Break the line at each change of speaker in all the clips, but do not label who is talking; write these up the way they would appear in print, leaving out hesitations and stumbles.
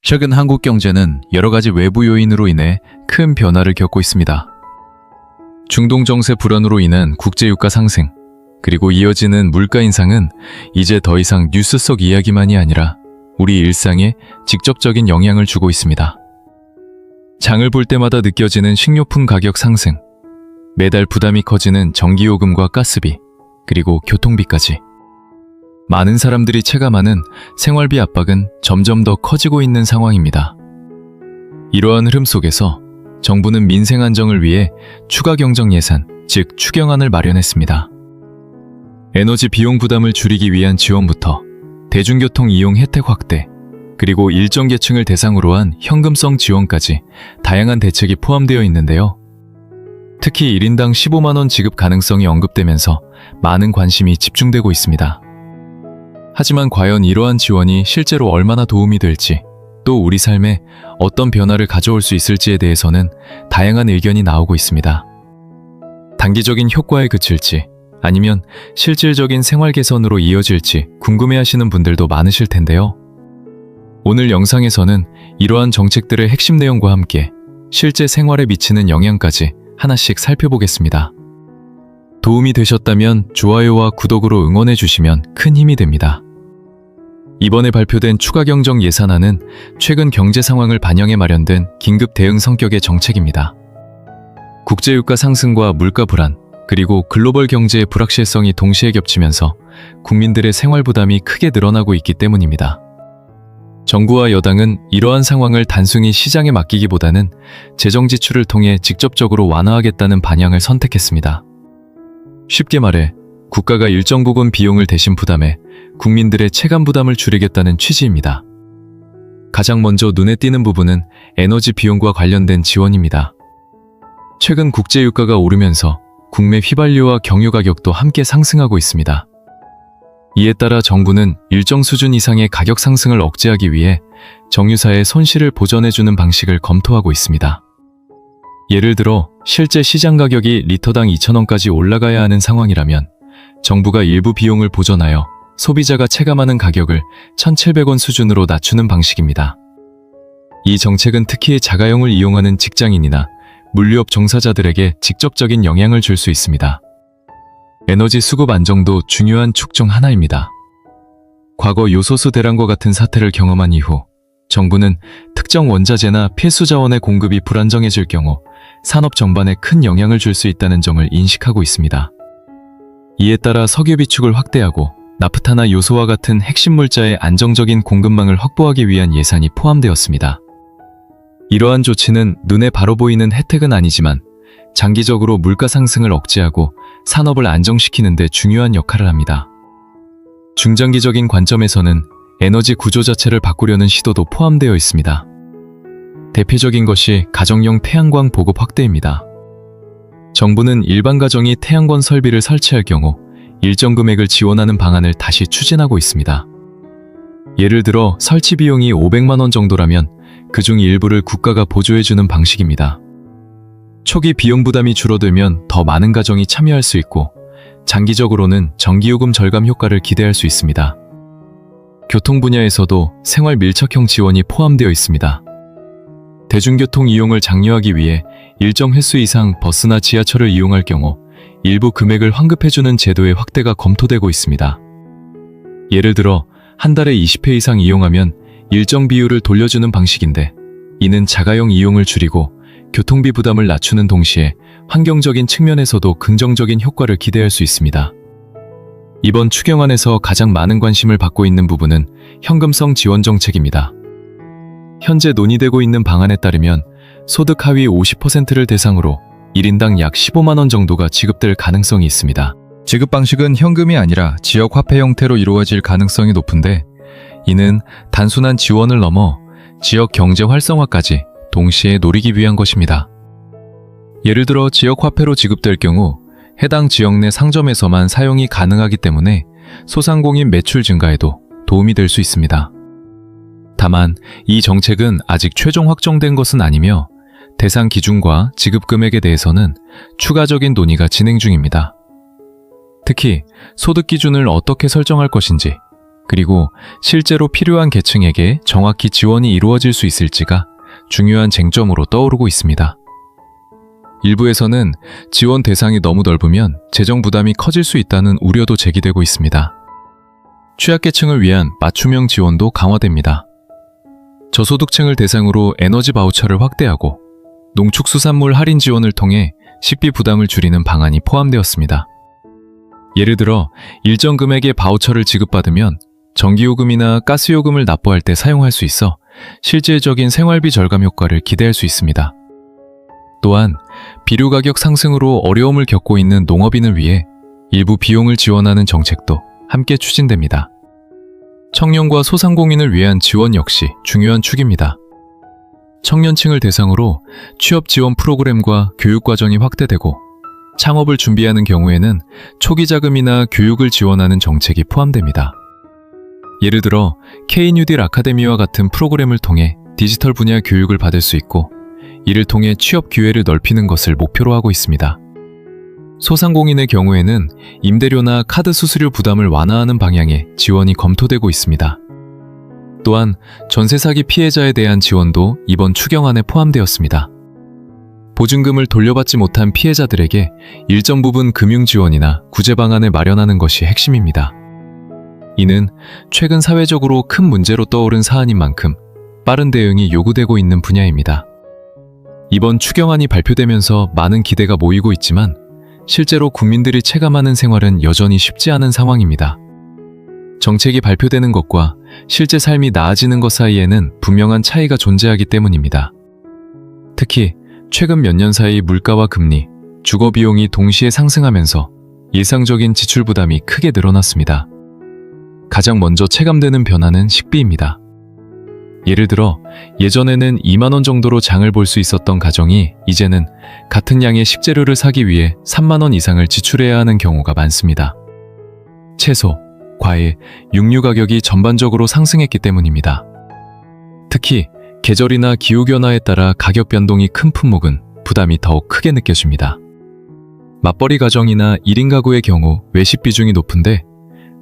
최근 한국 경제는 여러 가지 외부 요인으로 인해 큰 변화를 겪고 있습니다. 중동 정세 불안으로 인한 국제유가 상승, 그리고 이어지는 물가 인상은 이제 더 이상 뉴스 속 이야기만이 아니라 우리 일상에 직접적인 영향을 주고 있습니다. 장을 볼 때마다 느껴지는 식료품 가격 상승, 매달 부담이 커지는 전기요금과 가스비, 그리고 교통비까지. 많은 사람들이 체감하는 생활비 압박은 점점 더 커지고 있는 상황입니다. 이러한 흐름 속에서 정부는 민생 안정을 위해 추가 경정 예산, 즉 추경안을 마련했습니다. 에너지 비용 부담을 줄이기 위한 지원부터 대중교통 이용 혜택 확대, 그리고 일정 계층을 대상으로 한 현금성 지원까지 다양한 대책이 포함되어 있는데요. 특히 1인당 15만 원 지급 가능성이 언급되면서 많은 관심이 집중되고 있습니다. 하지만 과연 이러한 지원이 실제로 얼마나 도움이 될지, 또 우리 삶에 어떤 변화를 가져올 수 있을지에 대해서는 다양한 의견이 나오고 있습니다. 단기적인 효과에 그칠지, 아니면 실질적인 생활 개선으로 이어질지 궁금해하시는 분들도 많으실 텐데요. 오늘 영상에서는 이러한 정책들의 핵심 내용과 함께 실제 생활에 미치는 영향까지 하나씩 살펴보겠습니다. 도움이 되셨다면 좋아요와 구독으로 응원해 주시면 큰 힘이 됩니다. 이번에 발표된 추가 경정 예산안은 최근 경제 상황을 반영해 마련된 긴급 대응 성격의 정책입니다. 국제유가 상승과 물가 불안, 그리고 글로벌 경제의 불확실성이 동시에 겹치면서 국민들의 생활 부담이 크게 늘어나고 있기 때문입니다. 정부와 여당은 이러한 상황을 단순히 시장에 맡기기보다는 재정 지출을 통해 직접적으로 완화하겠다는 방향을 선택했습니다. 쉽게 말해 국가가 일정 부분 비용을 대신 부담해 국민들의 체감 부담을 줄이겠다는 취지입니다. 가장 먼저 눈에 띄는 부분은 에너지 비용과 관련된 지원입니다. 최근 국제유가가 오르면서 국내 휘발유와 경유 가격도 함께 상승하고 있습니다. 이에 따라 정부는 일정 수준 이상의 가격 상승을 억제하기 위해 정유사의 손실을 보전해주는 방식을 검토하고 있습니다. 예를 들어 실제 시장 가격이 리터당 2,000원까지 올라가야 하는 상황이라면 정부가 일부 비용을 보전하여 소비자가 체감하는 가격을 1,700원 수준으로 낮추는 방식입니다. 이 정책은 특히 자가용을 이용하는 직장인이나 물류업 종사자들에게 직접적인 영향을 줄 수 있습니다. 에너지 수급 안정도 중요한 축 중 하나입니다. 과거 요소수 대란과 같은 사태를 경험한 이후 정부는 특정 원자재나 필수 자원의 공급이 불안정해질 경우 산업 전반에 큰 영향을 줄 수 있다는 점을 인식하고 있습니다. 이에 따라 석유 비축을 확대하고 나프타나 요소와 같은 핵심 물자의 안정적인 공급망을 확보하기 위한 예산이 포함되었습니다. 이러한 조치는 눈에 바로 보이는 혜택은 아니지만 장기적으로 물가 상승을 억제하고 산업을 안정시키는 데 중요한 역할을 합니다. 중장기적인 관점에서는 에너지 구조 자체를 바꾸려는 시도도 포함되어 있습니다. 대표적인 것이 가정용 태양광 보급 확대입니다. 정부는 일반 가정이 태양광 설비를 설치할 경우 일정 금액을 지원하는 방안을 다시 추진하고 있습니다. 예를 들어 설치 비용이 500만 원 정도라면 그중 일부를 국가가 보조해주는 방식입니다. 초기 비용 부담이 줄어들면 더 많은 가정이 참여할 수 있고 장기적으로는 전기요금 절감 효과를 기대할 수 있습니다. 교통 분야에서도 생활 밀착형 지원이 포함되어 있습니다. 대중교통 이용을 장려하기 위해 일정 횟수 이상 버스나 지하철을 이용할 경우 일부 금액을 환급해주는 제도의 확대가 검토되고 있습니다. 예를 들어 한 달에 20회 이상 이용하면 일정 비율을 돌려주는 방식인데, 이는 자가용 이용을 줄이고 교통비 부담을 낮추는 동시에 환경적인 측면에서도 긍정적인 효과를 기대할 수 있습니다. 이번 추경안에서 가장 많은 관심을 받고 있는 부분은 현금성 지원 정책입니다. 현재 논의되고 있는 방안에 따르면 소득 하위 50%를 대상으로 1인당 약 15만 원 정도가 지급될 가능성이 있습니다. 지급 방식은 현금이 아니라 지역 화폐 형태로 이루어질 가능성이 높은데, 이는 단순한 지원을 넘어 지역 경제 활성화까지 동시에 노리기 위한 것입니다. 예를 들어 지역 화폐로 지급될 경우 해당 지역 내 상점에서만 사용이 가능하기 때문에 소상공인 매출 증가에도 도움이 될 수 있습니다. 다만 이 정책은 아직 최종 확정된 것은 아니며 대상 기준과 지급 금액에 대해서는 추가적인 논의가 진행 중입니다. 특히 소득 기준을 어떻게 설정할 것인지, 그리고 실제로 필요한 계층에게 정확히 지원이 이루어질 수 있을지가 중요한 쟁점으로 떠오르고 있습니다. 일부에서는 지원 대상이 너무 넓으면 재정 부담이 커질 수 있다는 우려도 제기되고 있습니다. 취약계층을 위한 맞춤형 지원도 강화됩니다. 저소득층을 대상으로 에너지 바우처를 확대하고 농축수산물 할인 지원을 통해 식비 부담을 줄이는 방안이 포함되었습니다. 예를 들어 일정 금액의 바우처를 지급받으면 전기요금이나 가스요금을 납부할 때 사용할 수 있어 실질적인 생활비 절감 효과를 기대할 수 있습니다. 또한 비료 가격 상승으로 어려움을 겪고 있는 농업인을 위해 일부 비용을 지원하는 정책도 함께 추진됩니다. 청년과 소상공인을 위한 지원 역시 중요한 축입니다. 청년층을 대상으로 취업 지원 프로그램과 교육 과정이 확대되고 창업을 준비하는 경우에는 초기 자금이나 교육을 지원하는 정책이 포함됩니다. 예를 들어 K-뉴딜 아카데미와 같은 프로그램을 통해 디지털 분야 교육을 받을 수 있고 이를 통해 취업 기회를 넓히는 것을 목표로 하고 있습니다. 소상공인의 경우에는 임대료나 카드 수수료 부담을 완화하는 방향의 지원이 검토되고 있습니다. 또한 전세 사기 피해자에 대한 지원도 이번 추경안에 포함되었습니다. 보증금을 돌려받지 못한 피해자들에게 일정 부분 금융 지원이나 구제 방안을 마련하는 것이 핵심입니다. 이는 최근 사회적으로 큰 문제로 떠오른 사안인 만큼 빠른 대응이 요구되고 있는 분야입니다. 이번 추경안이 발표되면서 많은 기대가 모이고 있지만 실제로 국민들이 체감하는 생활은 여전히 쉽지 않은 상황입니다. 정책이 발표되는 것과 실제 삶이 나아지는 것 사이에는 분명한 차이가 존재하기 때문입니다. 특히 최근 몇 년 사이 물가와 금리, 주거 비용이 동시에 상승하면서 일상적인 지출 부담이 크게 늘어났습니다. 가장 먼저 체감되는 변화는 식비입니다. 예를 들어 예전에는 2만 원 정도로 장을 볼 수 있었던 가정이 이제는 같은 양의 식재료를 사기 위해 3만 원 이상을 지출해야 하는 경우가 많습니다. 채소, 과일, 육류 가격이 전반적으로 상승했기 때문입니다. 특히 계절이나 기후변화에 따라 가격 변동이 큰 품목은 부담이 더욱 크게 느껴집니다. 맞벌이 가정이나 1인 가구의 경우 외식 비중이 높은데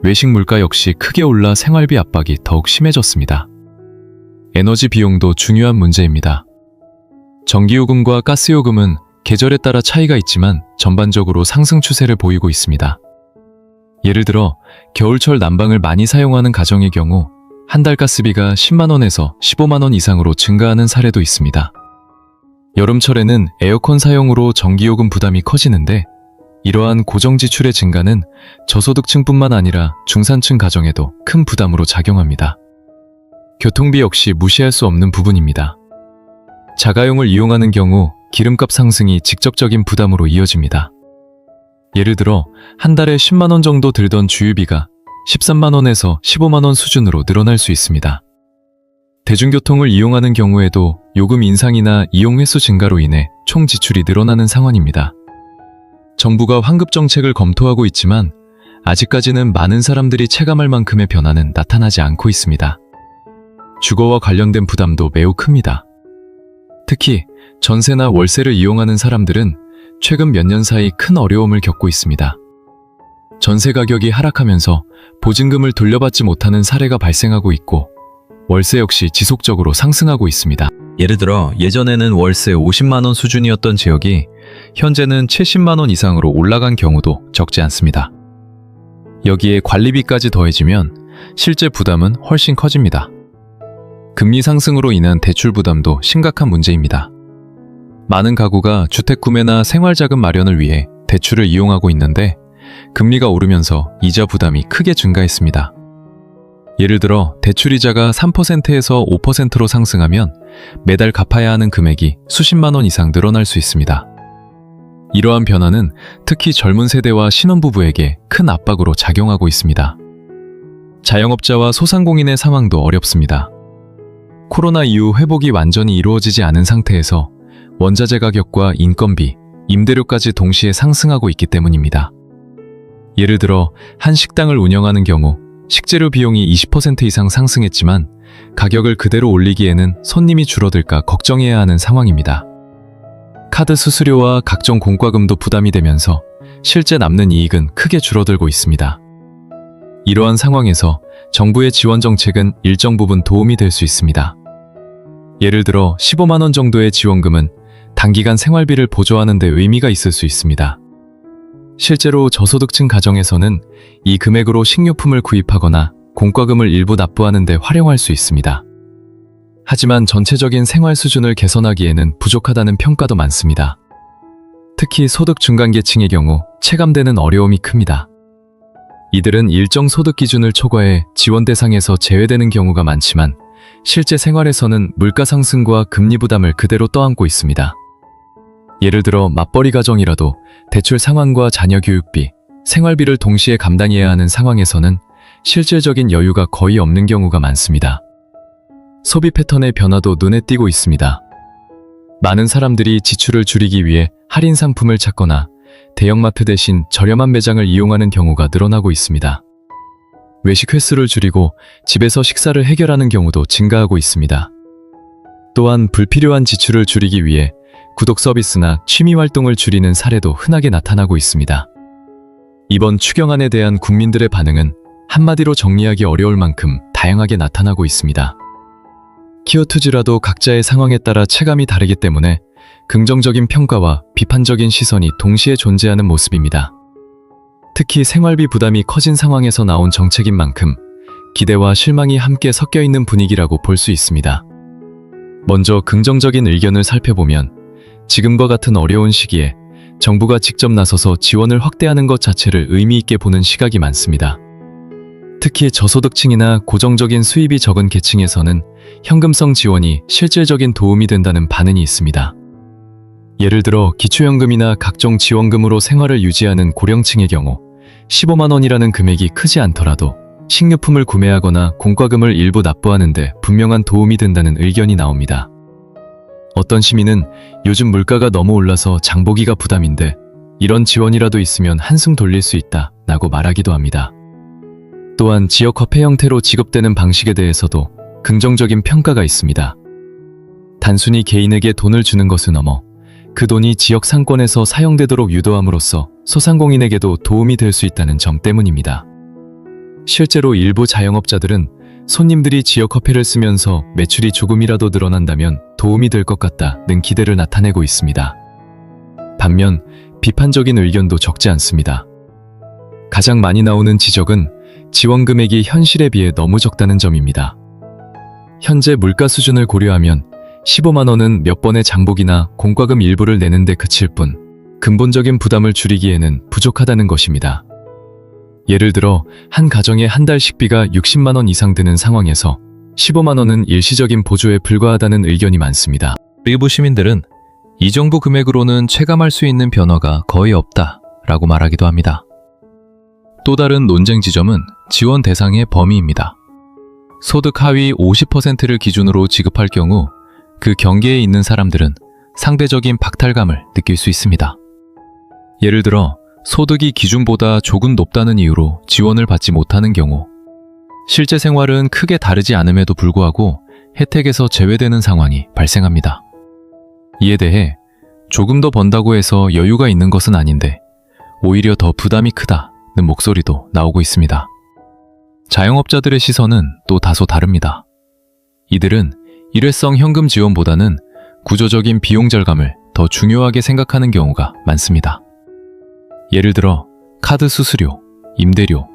외식 물가 역시 크게 올라 생활비 압박이 더욱 심해졌습니다. 에너지 비용도 중요한 문제입니다. 전기요금과 가스요금은 계절에 따라 차이가 있지만 전반적으로 상승 추세를 보이고 있습니다. 예를 들어 겨울철 난방을 많이 사용하는 가정의 경우 한 달 가스비가 10만 원에서 15만 원 이상으로 증가하는 사례도 있습니다. 여름철에는 에어컨 사용으로 전기요금 부담이 커지는데 이러한 고정 지출의 증가는 저소득층뿐만 아니라 중산층 가정에도 큰 부담으로 작용합니다. 교통비 역시 무시할 수 없는 부분입니다. 자가용을 이용하는 경우 기름값 상승이 직접적인 부담으로 이어집니다. 예를 들어 한 달에 10만 원 정도 들던 주유비가 13만 원에서 15만 원 수준으로 늘어날 수 있습니다. 대중교통을 이용하는 경우에도 요금 인상이나 이용 횟수 증가로 인해 총 지출이 늘어나는 상황입니다. 정부가 환급 정책을 검토하고 있지만 아직까지는 많은 사람들이 체감할 만큼의 변화는 나타나지 않고 있습니다. 주거와 관련된 부담도 매우 큽니다. 특히 전세나 월세를 이용하는 사람들은 최근 몇 년 사이 큰 어려움을 겪고 있습니다. 전세 가격이 하락하면서 보증금을 돌려받지 못하는 사례가 발생하고 있고 월세 역시 지속적으로 상승하고 있습니다. 예를 들어 예전에는 월세 50만 원 수준이었던 지역이 현재는 70만 원 이상으로 올라간 경우도 적지 않습니다. 여기에 관리비까지 더해지면 실제 부담은 훨씬 커집니다. 금리 상승으로 인한 대출 부담도 심각한 문제입니다. 많은 가구가 주택 구매나 생활자금 마련을 위해 대출을 이용하고 있는데 금리가 오르면서 이자 부담이 크게 증가했습니다. 예를 들어 대출이자가 3%에서 5%로 상승하면 매달 갚아야 하는 금액이 수십만 원 이상 늘어날 수 있습니다. 이러한 변화는 특히 젊은 세대와 신혼부부에게 큰 압박으로 작용하고 있습니다. 자영업자와 소상공인의 상황도 어렵습니다. 코로나 이후 회복이 완전히 이루어지지 않은 상태에서 원자재 가격과 인건비, 임대료까지 동시에 상승하고 있기 때문입니다. 예를 들어 한 식당을 운영하는 경우 식재료 비용이 20% 이상 상승했지만 가격을 그대로 올리기에는 손님이 줄어들까 걱정해야 하는 상황입니다. 카드 수수료와 각종 공과금도 부담이 되면서 실제 남는 이익은 크게 줄어들고 있습니다. 이러한 상황에서 정부의 지원 정책은 일정 부분 도움이 될 수 있습니다. 예를 들어 15만 원 정도의 지원금은 단기간 생활비를 보조하는 데 의미가 있을 수 있습니다. 실제로 저소득층 가정에서는 이 금액으로 식료품을 구입하거나 공과금을 일부 납부하는 데 활용할 수 있습니다. 하지만 전체적인 생활 수준을 개선하기에는 부족하다는 평가도 많습니다. 특히 소득 중간계층의 경우 체감되는 어려움이 큽니다. 이들은 일정 소득 기준을 초과해 지원 대상에서 제외되는 경우가 많지만 실제 생활에서는 물가 상승과 금리 부담을 그대로 떠안고 있습니다. 예를 들어 맞벌이 가정이라도 대출 상환과 자녀 교육비, 생활비를 동시에 감당해야 하는 상황에서는 실질적인 여유가 거의 없는 경우가 많습니다. 소비 패턴의 변화도 눈에 띄고 있습니다. 많은 사람들이 지출을 줄이기 위해 할인 상품을 찾거나 대형마트 대신 저렴한 매장을 이용하는 경우가 늘어나고 있습니다. 외식 횟수를 줄이고 집에서 식사를 해결하는 경우도 증가하고 있습니다. 또한 불필요한 지출을 줄이기 위해 구독 서비스나 취미 활동을 줄이는 사례도 흔하게 나타나고 있습니다. 이번 추경안에 대한 국민들의 반응은 한마디로 정리하기 어려울 만큼 다양하게 나타나고 있습니다. 키워투지라도 각자의 상황에 따라 체감이 다르기 때문에 긍정적인 평가와 비판적인 시선이 동시에 존재하는 모습입니다. 특히 생활비 부담이 커진 상황에서 나온 정책인 만큼 기대와 실망이 함께 섞여 있는 분위기라고 볼 수 있습니다. 먼저 긍정적인 의견을 살펴보면 지금과 같은 어려운 시기에 정부가 직접 나서서 지원을 확대하는 것 자체를 의미 있게 보는 시각이 많습니다. 특히 저소득층이나 고정적인 수입이 적은 계층에서는 현금성 지원이 실질적인 도움이 된다는 반응이 있습니다. 예를 들어 기초연금이나 각종 지원금으로 생활을 유지하는 고령층의 경우 15만 원이라는 금액이 크지 않더라도 식료품을 구매하거나 공과금을 일부 납부하는데 분명한 도움이 된다는 의견이 나옵니다. 어떤 시민은 요즘 물가가 너무 올라서 장보기가 부담인데 이런 지원이라도 있으면 한숨 돌릴 수 있다 라고 말하기도 합니다. 또한 지역 화폐 형태로 지급되는 방식에 대해서도 긍정적인 평가가 있습니다. 단순히 개인에게 돈을 주는 것을 넘어 그 돈이 지역 상권에서 사용되도록 유도함으로써 소상공인에게도 도움이 될 수 있다는 점 때문입니다. 실제로 일부 자영업자들은 손님들이 지역 화폐를 쓰면서 매출이 조금이라도 늘어난다면 도움이 될 것 같다는 기대를 나타내고 있습니다. 반면 비판적인 의견도 적지 않습니다. 가장 많이 나오는 지적은 지원 금액이 현실에 비해 너무 적다는 점입니다. 현재 물가 수준을 고려하면 15만 원은 몇 번의 장복이나 공과금 일부를 내는데 그칠 뿐 근본적인 부담을 줄이기에는 부족하다는 것입니다. 예를 들어 한 가정의 한 달 식비가 60만 원 이상 드는 상황에서 15만 원은 일시적인 보조에 불과하다는 의견이 많습니다. 일부 시민들은 이 정도 금액으로는 체감할 수 있는 변화가 거의 없다라고 말하기도 합니다. 또 다른 논쟁 지점은 지원 대상의 범위입니다. 소득 하위 50%를 기준으로 지급할 경우 그 경계에 있는 사람들은 상대적인 박탈감을 느낄 수 있습니다. 예를 들어 소득이 기준보다 조금 높다는 이유로 지원을 받지 못하는 경우 실제 생활은 크게 다르지 않음에도 불구하고 혜택에서 제외되는 상황이 발생합니다. 이에 대해 조금 더 번다고 해서 여유가 있는 것은 아닌데 오히려 더 부담이 크다는 목소리도 나오고 있습니다. 자영업자들의 시선은 또 다소 다릅니다. 이들은 일회성 현금 지원보다는 구조적인 비용 절감을 더 중요하게 생각하는 경우가 많습니다. 예를 들어 카드 수수료, 임대료,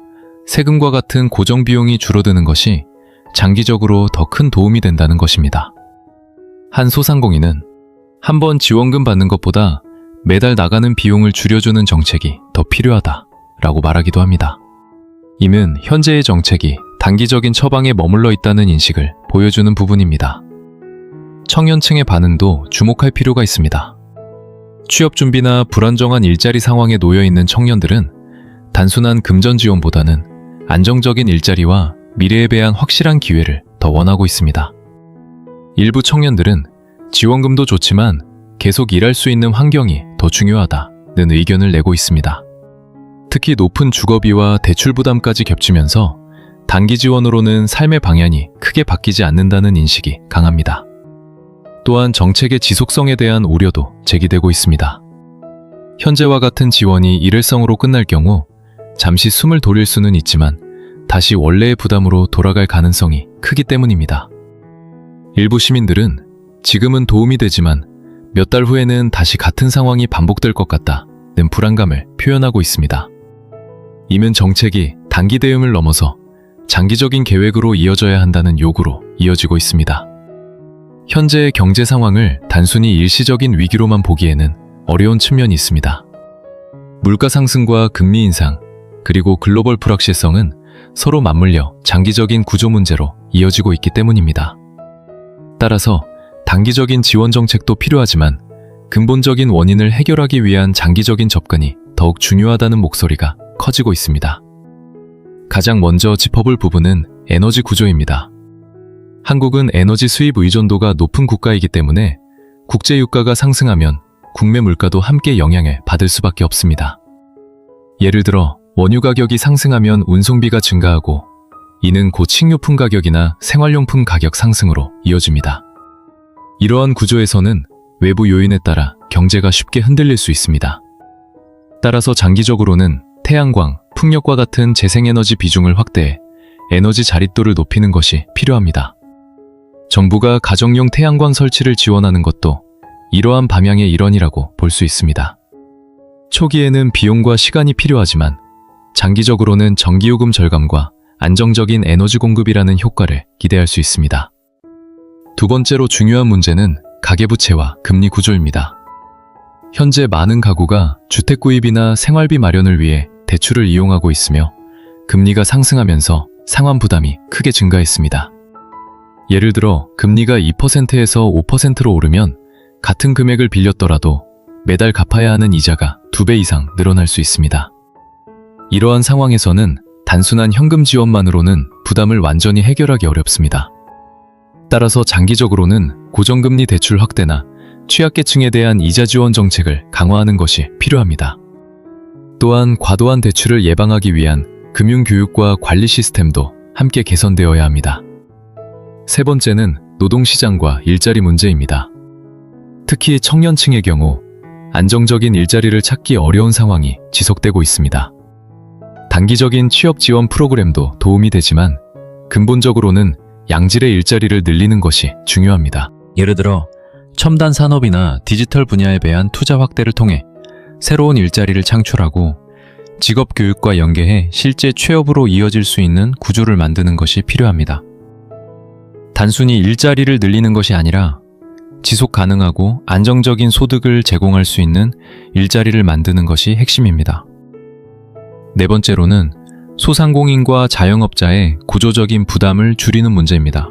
세금과 같은 고정 비용이 줄어드는 것이 장기적으로 더 큰 도움이 된다는 것입니다. 한 소상공인은 한번 지원금 받는 것보다 매달 나가는 비용을 줄여주는 정책이 더 필요하다라고 말하기도 합니다. 이는 현재의 정책이 단기적인 처방에 머물러 있다는 인식을 보여주는 부분입니다. 청년층의 반응도 주목할 필요가 있습니다. 취업 준비나 불안정한 일자리 상황에 놓여 있는 청년들은 단순한 금전 지원보다는 안정적인 일자리와 미래에 대한 확실한 기회를 더 원하고 있습니다. 일부 청년들은 지원금도 좋지만 계속 일할 수 있는 환경이 더 중요하다는 의견을 내고 있습니다. 특히 높은 주거비와 대출 부담까지 겹치면서 단기 지원으로는 삶의 방향이 크게 바뀌지 않는다는 인식이 강합니다. 또한 정책의 지속성에 대한 우려도 제기되고 있습니다. 현재와 같은 지원이 일회성으로 끝날 경우 잠시 숨을 돌릴 수는 있지만 다시 원래의 부담으로 돌아갈 가능성이 크기 때문입니다. 일부 시민들은 지금은 도움이 되지만 몇 달 후에는 다시 같은 상황이 반복될 것 같다는 불안감을 표현하고 있습니다. 이면 정책이 단기 대응을 넘어서 장기적인 계획으로 이어져야 한다는 요구로 이어지고 있습니다. 현재의 경제 상황을 단순히 일시적인 위기로만 보기에는 어려운 측면이 있습니다. 물가 상승과 금리 인상, 그리고 글로벌 불확실성은 서로 맞물려 장기적인 구조 문제로 이어지고 있기 때문입니다. 따라서 단기적인 지원 정책도 필요하지만 근본적인 원인을 해결하기 위한 장기적인 접근이 더욱 중요하다는 목소리가 커지고 있습니다. 가장 먼저 짚어볼 부분은 에너지 구조입니다. 한국은 에너지 수입 의존도가 높은 국가이기 때문에 국제 유가가 상승하면 국내 물가도 함께 영향을 받을 수밖에 없습니다. 예를 들어 원유 가격이 상승하면 운송비가 증가하고 이는 곧 식료품 가격이나 생활용품 가격 상승으로 이어집니다. 이러한 구조에서는 외부 요인에 따라 경제가 쉽게 흔들릴 수 있습니다. 따라서 장기적으로는 태양광, 풍력과 같은 재생에너지 비중을 확대해 에너지 자립도를 높이는 것이 필요합니다. 정부가 가정용 태양광 설치를 지원하는 것도 이러한 방향의 일환이라고 볼 수 있습니다. 초기에는 비용과 시간이 필요하지만 장기적으로는 전기요금 절감과 안정적인 에너지 공급이라는 효과를 기대할 수 있습니다. 두 번째로 중요한 문제는 가계부채와 금리 구조입니다. 현재 많은 가구가 주택 구입이나 생활비 마련을 위해 대출을 이용하고 있으며 금리가 상승하면서 상환 부담이 크게 증가했습니다. 예를 들어 금리가 2%에서 5%로 오르면 같은 금액을 빌렸더라도 매달 갚아야 하는 이자가 2배 이상 늘어날 수 있습니다. 이러한 상황에서는 단순한 현금 지원만으로는 부담을 완전히 해결하기 어렵습니다. 따라서 장기적으로는 고정금리 대출 확대나 취약계층에 대한 이자 지원 정책을 강화하는 것이 필요합니다. 또한 과도한 대출을 예방하기 위한 금융교육과 관리 시스템도 함께 개선되어야 합니다. 세 번째는 노동시장과 일자리 문제입니다. 특히 청년층의 경우 안정적인 일자리를 찾기 어려운 상황이 지속되고 있습니다. 단기적인 취업 지원 프로그램도 도움이 되지만 근본적으로는 양질의 일자리를 늘리는 것이 중요합니다. 예를 들어 첨단 산업이나 디지털 분야에 대한 투자 확대를 통해 새로운 일자리를 창출하고 직업 교육과 연계해 실제 취업으로 이어질 수 있는 구조를 만드는 것이 필요합니다. 단순히 일자리를 늘리는 것이 아니라 지속 가능하고 안정적인 소득을 제공할 수 있는 일자리를 만드는 것이 핵심입니다. 네 번째로는 소상공인과 자영업자의 구조적인 부담을 줄이는 문제입니다.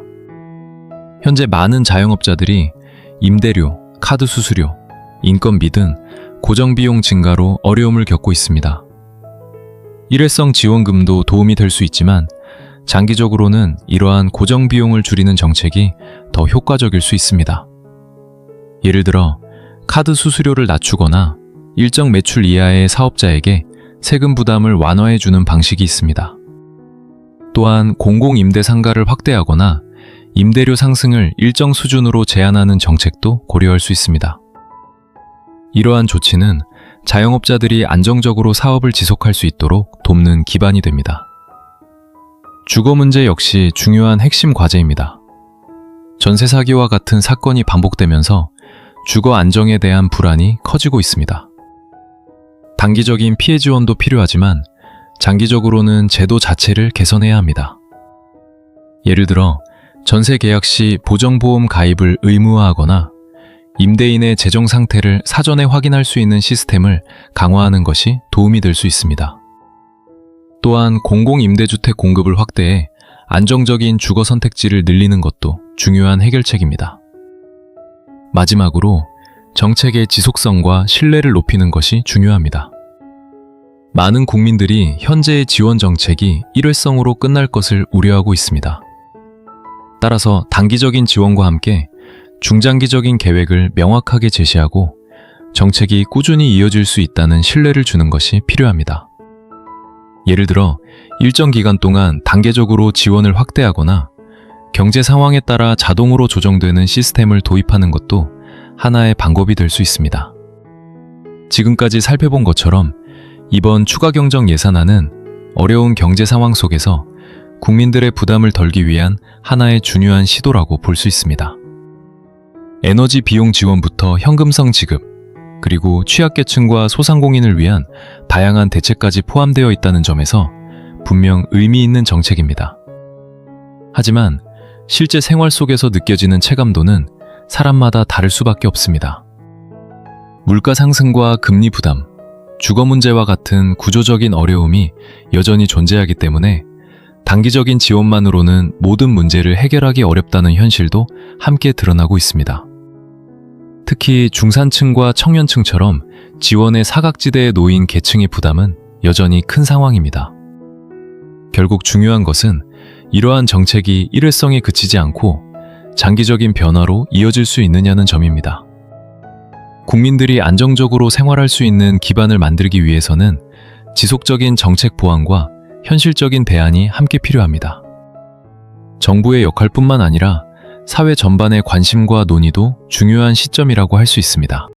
현재 많은 자영업자들이 임대료, 카드 수수료, 인건비 등 고정비용 증가로 어려움을 겪고 있습니다. 일회성 지원금도 도움이 될 수 있지만 장기적으로는 이러한 고정비용을 줄이는 정책이 더 효과적일 수 있습니다. 예를 들어 카드 수수료를 낮추거나 일정 매출 이하의 사업자에게 세금 부담을 완화해주는 방식이 있습니다. 또한 공공임대상가를 확대하거나 임대료 상승을 일정 수준으로 제한하는 정책도 고려할 수 있습니다. 이러한 조치는 자영업자들이 안정적으로 사업을 지속할 수 있도록 돕는 기반이 됩니다. 주거 문제 역시 중요한 핵심 과제입니다. 전세 사기와 같은 사건이 반복되면서 주거 안정에 대한 불안이 커지고 있습니다. 단기적인 피해 지원도 필요하지만 장기적으로는 제도 자체를 개선해야 합니다. 예를 들어 전세 계약 시 보정보험 가입을 의무화하거나 임대인의 재정 상태를 사전에 확인할 수 있는 시스템을 강화하는 것이 도움이 될 수 있습니다. 또한 공공임대주택 공급을 확대해 안정적인 주거 선택지를 늘리는 것도 중요한 해결책입니다. 마지막으로 정책의 지속성과 신뢰를 높이는 것이 중요합니다. 많은 국민들이 현재의 지원 정책이 일회성으로 끝날 것을 우려하고 있습니다. 따라서 단기적인 지원과 함께 중장기적인 계획을 명확하게 제시하고 정책이 꾸준히 이어질 수 있다는 신뢰를 주는 것이 필요합니다. 예를 들어 일정 기간 동안 단계적으로 지원을 확대하거나 경제 상황에 따라 자동으로 조정되는 시스템을 도입하는 것도 하나의 방법이 될 수 있습니다. 지금까지 살펴본 것처럼 이번 추가 경정 예산안은 어려운 경제 상황 속에서 국민들의 부담을 덜기 위한 하나의 중요한 시도라고 볼 수 있습니다. 에너지 비용 지원부터 현금성 지급, 그리고 취약계층과 소상공인을 위한 다양한 대책까지 포함되어 있다는 점에서 분명 의미 있는 정책입니다. 하지만 실제 생활 속에서 느껴지는 체감도는 사람마다 다를 수밖에 없습니다. 물가 상승과 금리 부담, 주거 문제와 같은 구조적인 어려움이 여전히 존재하기 때문에 단기적인 지원만으로는 모든 문제를 해결하기 어렵다는 현실도 함께 드러나고 있습니다. 특히 중산층과 청년층처럼 지원의 사각지대에 놓인 계층의 부담은 여전히 큰 상황입니다. 결국 중요한 것은 이러한 정책이 일회성에 그치지 않고 장기적인 변화로 이어질 수 있느냐는 점입니다. 국민들이 안정적으로 생활할 수 있는 기반을 만들기 위해서는 지속적인 정책 보완과 현실적인 대안이 함께 필요합니다. 정부의 역할뿐만 아니라 사회 전반의 관심과 논의도 중요한 시점이라고 할 수 있습니다.